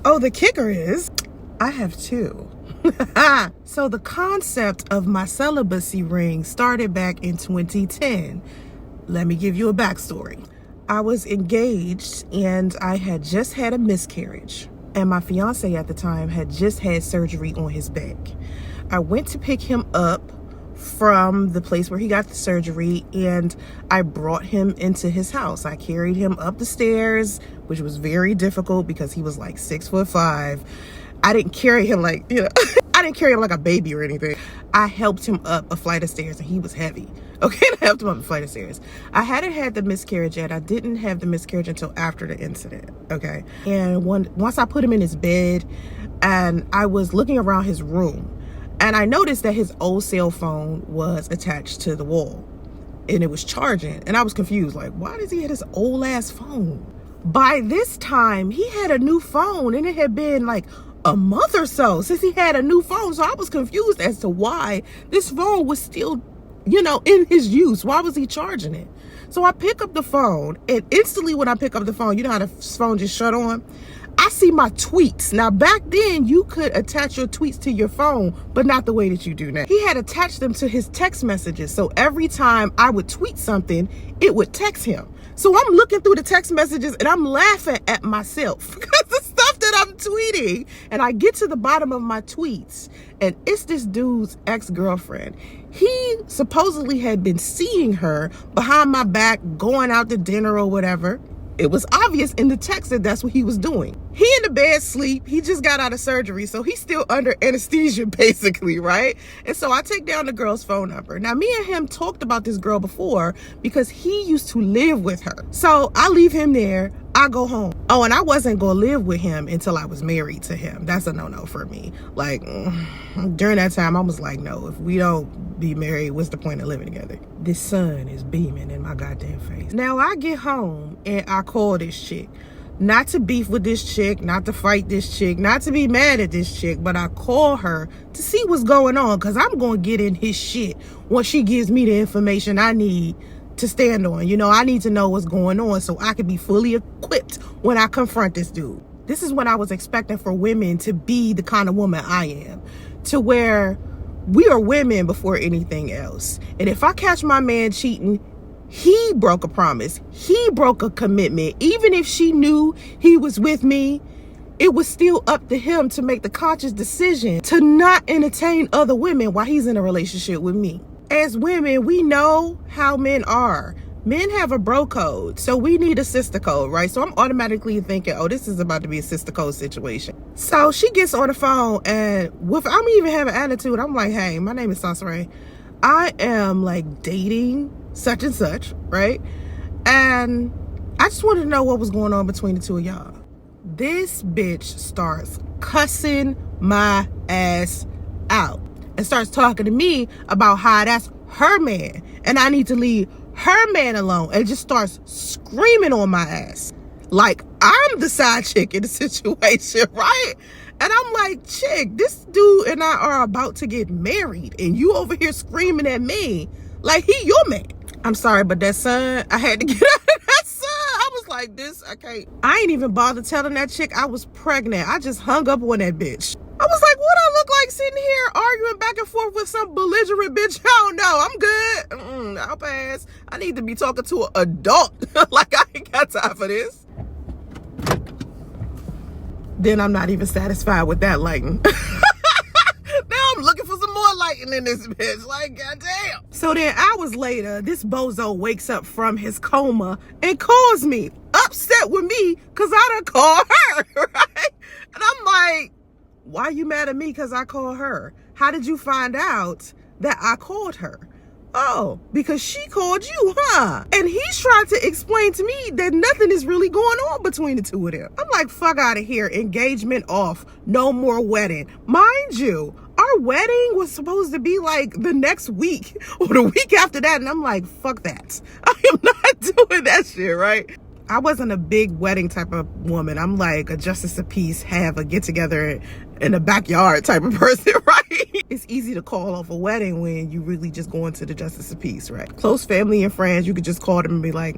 Oh, the kicker is I have two. So the concept of my celibacy ring started back in 2010. Let me give you a backstory. I was engaged and I had just had a miscarriage, and my fiance at the time had just had surgery on his back. I went to pick him up from the place where he got the surgery, and I brought him into his house. I carried him up the stairs, which was very difficult because he was like 6'5". I didn't carry him like, I didn't carry him like a baby or anything. I helped him up a flight of stairs, and he was heavy. Okay, I helped him up a flight of stairs. I hadn't had the miscarriage yet. I didn't have the miscarriage until after the incident, okay? And once I put him in his bed, and I was looking around his room, and I noticed that his old cell phone was attached to the wall, and it was charging. And I was confused, like, why does he have this old ass phone? By this time, he had a new phone, and it had been like a month or so since he had a new phone. So I was confused as to why this phone was still, in his use. Why was he charging it? So I pick up the phone, and instantly when I pick up the phone, you know how the phone just shut on? I see my tweets. Now, back then, you could attach your tweets to your phone, but not the way that you do now. He had attached them to his text messages. So every time I would tweet something, it would text him. So I'm looking through the text messages, and I'm laughing at myself because the stuff that I'm tweeting. And I get to the bottom of my tweets, and it's this dude's ex-girlfriend. He supposedly had been seeing her behind my back, going out to dinner or whatever. It was obvious in the text that that's what he was doing. He in the bed sleep. He just got out of surgery, so he's still under anesthesia, basically, right? And so I take down the girl's phone number. Now, me and him talked about this girl before because he used to live with her. So I leave him there. I go home. Oh, and I wasn't going to live with him until I was married to him. That's a no-no for me. Like, during that time, I was like, no, if we don't be married, what's the point of living together? This sun is beaming in my goddamn face. Now, I get home and I call this chick. Not to beef with this chick, not to fight this chick, not to be mad at this chick, but I call her to see what's going on, because I'm going to get in his shit once she gives me the information I need to stand on. I need to know what's going on so I can be fully equipped when I confront this dude. This is what I was expecting for women to be the kind of woman I am, to where we are women before anything else. And if I catch my man cheating, he broke a promise. He broke a commitment. Even if she knew he was with me, it was still up to him to make the conscious decision to not entertain other women while he's in a relationship with me. As women, we know how men are. Men have a bro code, so we need a sister code, right? So I'm automatically thinking, oh, this is about to be a sister code situation. So she gets on the phone, and I'm even having attitude. I'm like, hey, my name is Soncerae. I am like dating such and such, right? And I just wanted to know what was going on between the two of y'all. This bitch starts cussing my ass out and starts talking to me about how that's her man and I need to leave her man alone, and just starts screaming on my ass like I'm the side chick in the situation, right? And I'm like, chick, this dude and I are about to get married, and you over here screaming at me like he your man. I'm sorry, but that son, I had to get out of that son. I was like, I can't. I ain't even bothered telling that chick I was pregnant. I just hung up on that bitch. I was like, what I look like sitting here arguing back and forth with some belligerent bitch? I don't know. I'm good. I'll pass. I need to be talking to an adult. Like, I ain't got time for this. Then I'm not even satisfied with that lighting. Now I'm looking for some more lighting in this bitch. Like, goddamn. So then hours later, this bozo wakes up from his coma and calls me, upset with me because I done called her, right? And I'm like, why are you mad at me because I called her? How did you find out that I called her? Oh, because she called you, huh? And he's trying to explain to me that nothing is really going on between the two of them. I'm like, fuck out of here. Engagement off. No more wedding. Mind you, our wedding was supposed to be like the next week or the week after that. And I'm like, fuck that. I am not doing that shit, right? I wasn't a big wedding type of woman. I'm like a justice of peace, have a get together in the backyard type of person, right? It's easy to call off a wedding when you really just go into the justice of peace, right? Close family and friends, you could just call them and be like,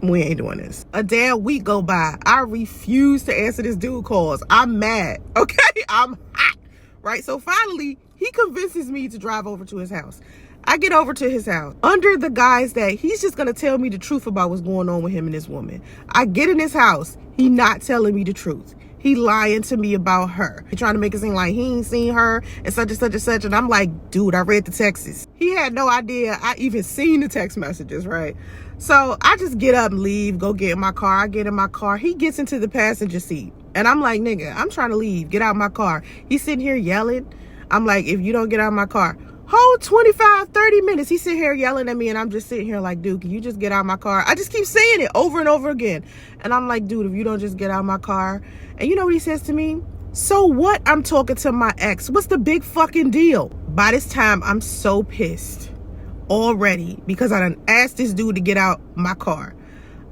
We ain't doing this. A damn week go by. I refuse to answer this dude calls. I'm mad. Okay? I'm hot. Right? So finally, he convinces me to drive over to his house. I get over to his house under the guise that he's just going to tell me the truth about what's going on with him and this woman. I get in his house. He not telling me the truth. He lying to me about her. He trying to make it seem like he ain't seen her and such and such and such. And I'm like, dude, I read the texts. He had no idea I even seen the text messages, right? So I just get up and leave, go get in my car. I get in my car. He gets into the passenger seat. And I'm like, nigga, I'm trying to leave. Get out of my car. He's sitting here yelling. I'm like, if you don't get out of my car, whole 25, 30 minutes. He's sitting here yelling at me and I'm just sitting here like, dude, can you just get out of my car? I just keep saying it over and over again. And I'm like, dude, if you don't just get out of my car. And you know what he says to me? So what? I'm talking to my ex. What's the big fucking deal? By this time, I'm so pissed already because I done asked this dude to get out my car.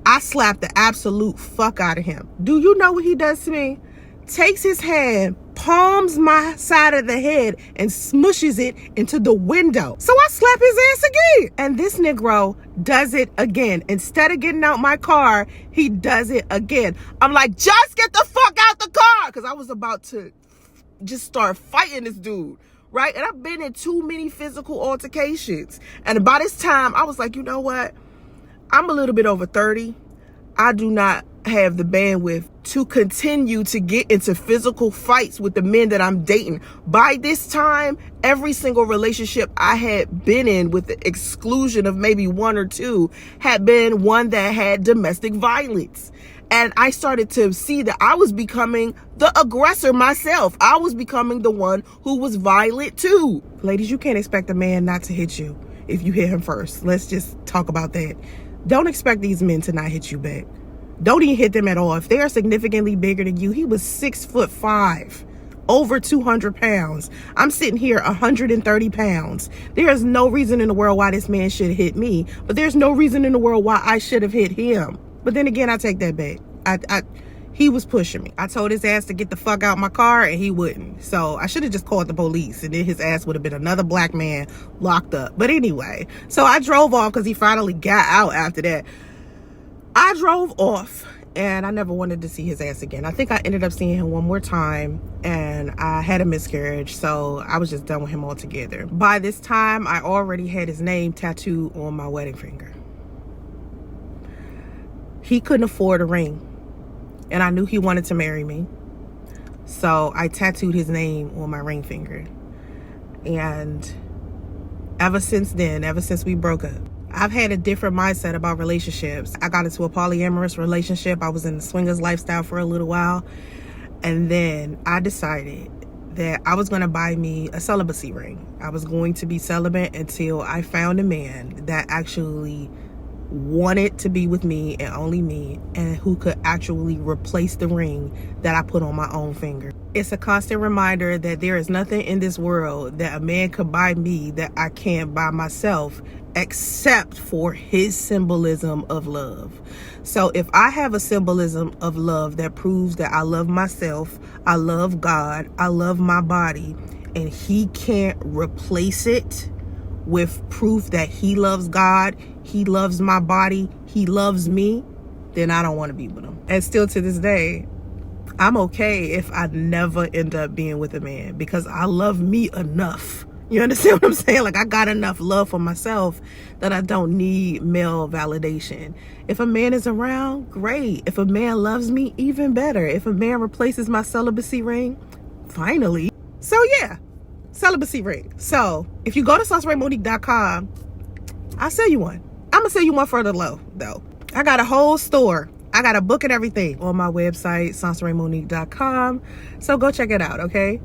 I slapped the absolute fuck out of him. Do you know what he does to me? Takes his hand, palms my side of the head, and smushes it into the window. So I slap his ass again. And this Negro does it again. Instead of getting out my car, he does it again. I'm like, just get the fuck out the car. Because I was about to just start fighting this dude. Right? And I've been in too many physical altercations. And by this time, I was like, you know what? I'm a little bit over 30. I do not have the bandwidth to continue to get into physical fights with the men that I'm dating. By this time, every single relationship I had been in, with the exclusion of maybe one or two, had been one that had domestic violence. And I started to see that I was becoming the aggressor myself. I was becoming the one who was violent too. Ladies, you can't expect a man not to hit you if you hit him first. Let's just talk about that. Don't expect these men to not hit you back. Don't even hit them at all. If they are significantly bigger than you, he was 6'5", over 200 pounds. I'm sitting here 130 pounds. There is no reason in the world why this man should hit me, but there's no reason in the world why I should have hit him. But then again, I take that back. He was pushing me. I told his ass to get the fuck out my car and he wouldn't. So I should have just called the police and then his ass would have been another black man locked up. But anyway, so I drove off because he finally got out after that. I drove off and I never wanted to see his ass again. I think I ended up seeing him one more time and I had a miscarriage. So I was just done with him altogether. By this time, I already had his name tattooed on my wedding finger. He couldn't afford a ring. And I knew he wanted to marry me. So I tattooed his name on my ring finger. And ever since then, ever since we broke up, I've had a different mindset about relationships. I got into a polyamorous relationship. I was in the swingers lifestyle for a little while. And then I decided that I was going to buy me a celibacy ring. I was going to be celibate until I found a man that actually wanted to be with me and only me, and who could actually replace the ring that I put on my own finger. It's a constant reminder that there is nothing in this world that a man could buy me that I can't buy myself, except for his symbolism of love. So if I have a symbolism of love that proves that I love myself, I love God, I love my body, and he can't replace it with proof that he loves God, he loves my body, he loves me, then I don't want to be with him. And still to this day, I'm okay if I never end up being with a man, because I love me enough. You understand what I'm saying? Like, I got enough love for myself that I don't need male validation. If a man is around, great. If a man loves me, even better. If a man replaces my celibacy ring, finally. So yeah, celibacy ring. So if you go to SonceraeMonique.com, I'll sell you one. I'm gonna sell you one for the low though. I got a whole store. I got a book and everything on my website, SonceraeMonique.com. So go check it out, okay?